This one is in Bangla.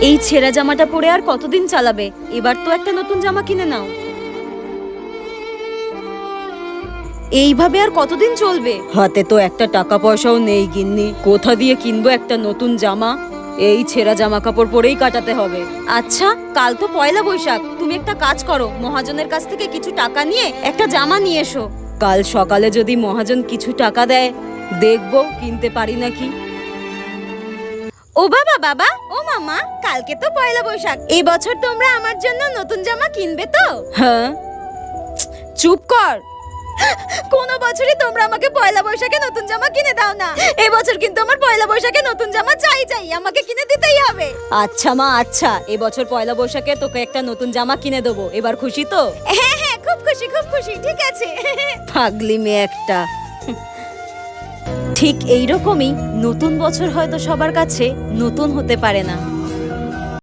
এই ছেঁড়া জামাটা পরে আর কতদিন চালাবে? এবার তো একটা নতুন জামা কিনে নাও। এইভাবে আর কতদিন চলবে? হাতে তো একটা টাকা পয়সাও নেই গিন্নি, কোথা দিয়ে কিনবো একটা নতুন জামা? এই ছেঁড়া জামা কাপড় পরেই কাটাতে হবে। আচ্ছা, কাল তো পয়লা বৈশাখ, তুমি একটা কাজ করো, মহাজনের কাছ থেকে কিছু টাকা নিয়ে একটা জামা নিয়ে এসো। কাল সকালে যদি মহাজন কিছু টাকা দেয়, দেখবো কিনতে পারি নাকি। ও বাবা, বাবা, ও মামা, কালকে তো পয়লা বৈশাখ, এই বছর তোমরা আমার জন্য নতুন জামা কিনবে তো? হ্যাঁ। চুপ কর। কোন বছরই তোমরা আমাকে পয়লা বৈশাখে নতুন জামা কিনে দাও না, এবছর কিন্তু আমার পয়লা বৈশাখে নতুন জামা চাই, আমাকে কিনে দিতেই হবে। আচ্ছা মা, আচ্ছা, এবছর পয়লা বৈশাখে তোকে একটা নতুন জামা কিনে দেবো, এবার খুশি তো? হ্যাঁ হ্যাঁ, খুব খুশি, খুব খুশি, ঠিক আছে। পাগলি মেয়ে একটা। ঠিক এইরকমই নতুন বছর হয়তো সবার কাছে নতুন হতে পারে না।